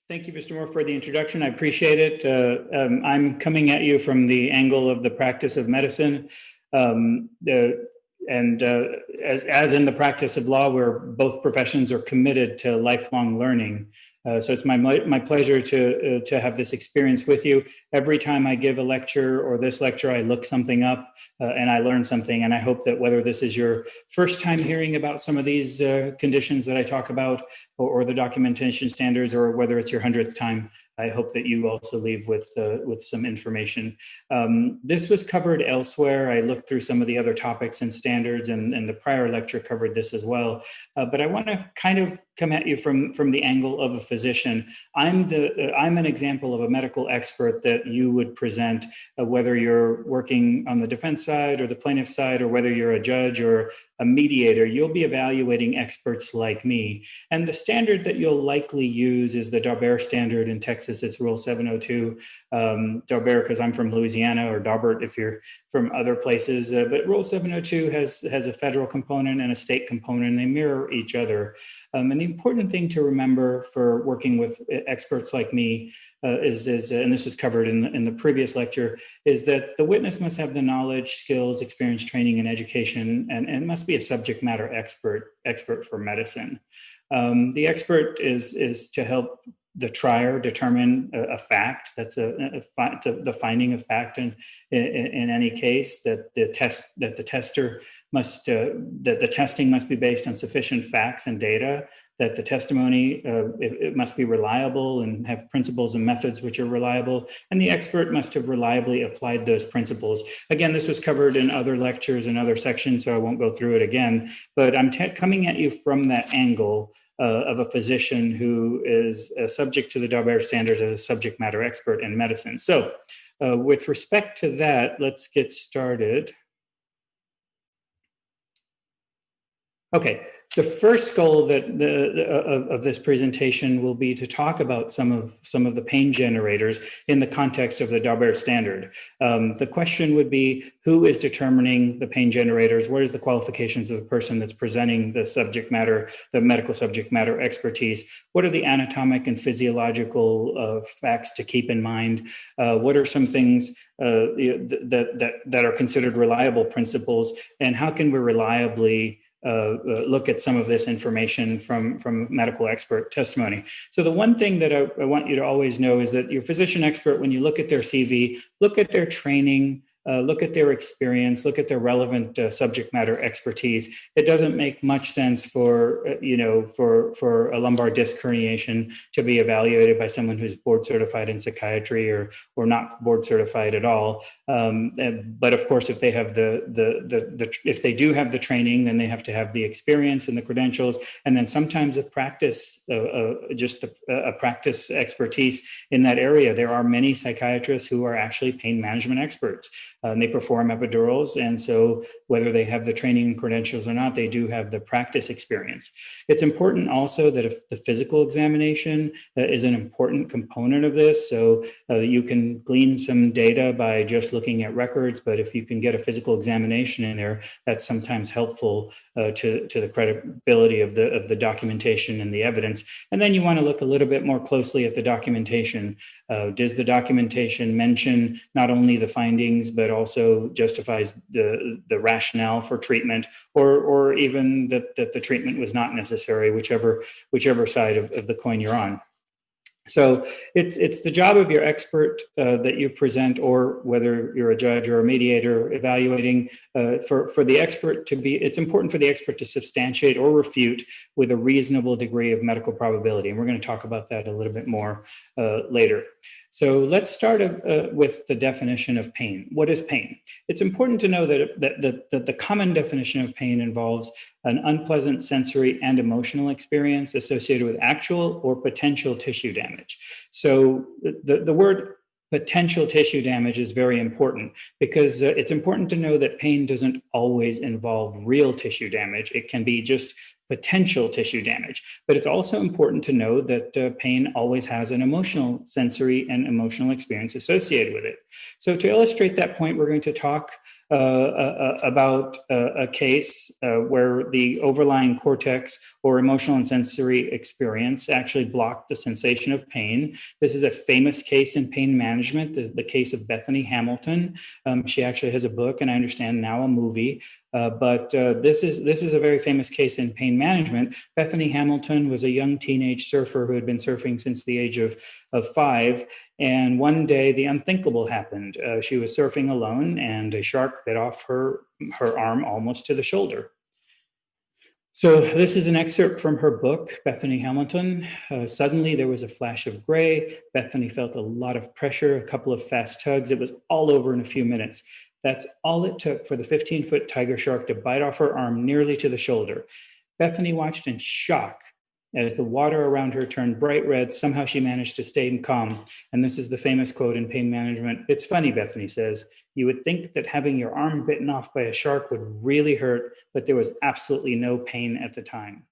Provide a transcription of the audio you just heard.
Thank you, Mr. Moore, for the introduction. I appreciate it. I'm coming at you from the angle of the practice of medicine. As in the practice of law, where both professions are committed to lifelong learning. So it's my pleasure to have this experience with you. Every time I give a lecture or this lecture, I look something up and I learn something. And I hope that whether this is your first time hearing about some of these conditions that I talk about, or the documentation standards, or whether it's your 100th time, I hope that you also leave with some information. This was covered elsewhere. I looked through some of the other topics and standards, and the prior lecture covered this as well. But I want to kind of come at you from the angle of a physician. I'm an example of a medical expert that you would present, whether you're working on the defense side or the plaintiff side, or whether you're a judge or a mediator. You'll be evaluating experts like me. And the standard that you'll likely use is the Daubert standard. In Texas, it's Rule 702. Daubert, because I'm from Louisiana, or Daubert if you're from other places. But Rule 702 has a federal component and a state component, and they mirror each other. And the important thing to remember for working with experts like me is and this was covered in the previous lecture, is that the witness must have the knowledge, skills, experience, training, and education, and must be a subject matter expert for medicine. The expert is to help the trier determine a fact. That's the finding of fact in any case, that the testing must be based on sufficient facts and data, that the testimony it must be reliable and have principles and methods which are reliable, and the expert must have reliably applied those principles. Again, this was covered in other lectures and other sections, so I won't go through it again, but I'm coming at you from that angle of a physician who is subject to the Daubert standards as a subject matter expert in medicine. So with respect to that, let's get started. Okay, the first goal of this presentation will be to talk about some of the pain generators in the context of the Daubert standard. The question would be, who is determining the pain generators? What is the qualifications of the person that's presenting the subject matter, the medical subject matter expertise? What are the anatomic and physiological facts to keep in mind? What are some things that are considered reliable principles? And how can we reliably look at some of this information from medical expert testimony? So the one thing that I want you to always know is that your physician expert, when you look at their CV, look at their training, look at their experience, look at their relevant subject matter expertise. It doesn't make much sense for a lumbar disc herniation to be evaluated by someone who's board certified in psychiatry or not board certified at all. But of course, if they have if they do have the training, then they have to have the experience and the credentials, and then sometimes a practice expertise in that area. There are many psychiatrists who are actually pain management experts. They perform epidurals, and so whether they have the training and credentials or not, they do have the practice experience. It's important also that if the physical examination is an important component of this, so you can glean some data by just looking at records, but if you can get a physical examination in there, that's sometimes helpful to the credibility of the documentation and the evidence. And then you want to look a little bit more closely at the documentation. Does the documentation mention not only the findings, but also justifies the rationale for treatment, or even that the treatment was not necessary, whichever side of the coin you're on. So it's the job of your expert that you present, or whether you're a judge or a mediator evaluating, for the expert to be, it's important for the expert to substantiate or refute with a reasonable degree of medical probability. And we're going to talk about that a little bit more later. So let's start with the definition of pain. What is pain? It's important to know that the common definition of pain involves an unpleasant sensory and emotional experience associated with actual or potential tissue damage. So the word potential tissue damage is very important, because it's important to know that pain doesn't always involve real tissue damage. It can be just potential tissue damage. But it's also important to know that pain always has an emotional, sensory, and emotional experience associated with it. So to illustrate that point, we're going to talk about a case where the overlying cortex or emotional and sensory experience actually blocked the sensation of pain. This is a famous case in pain management, the case of Bethany Hamilton. She actually has a book, and I understand now a movie. But this is a very famous case in pain management. Bethany Hamilton was a young teenage surfer who had been surfing since the age of 5. And one day the unthinkable happened. She was surfing alone and a shark bit off her arm almost to the shoulder. So this is an excerpt from her book, Bethany Hamilton. Suddenly there was a flash of gray. Bethany felt a lot of pressure, a couple of fast tugs. It was all over in a few minutes. That's all it took for the 15-foot tiger shark to bite off her arm nearly to the shoulder. Bethany watched in shock as the water around her turned bright red. Somehow she managed to stay calm. And this is the famous quote in pain management. "It's funny," Bethany says, "you would think that having your arm bitten off by a shark would really hurt, but there was absolutely no pain at the time."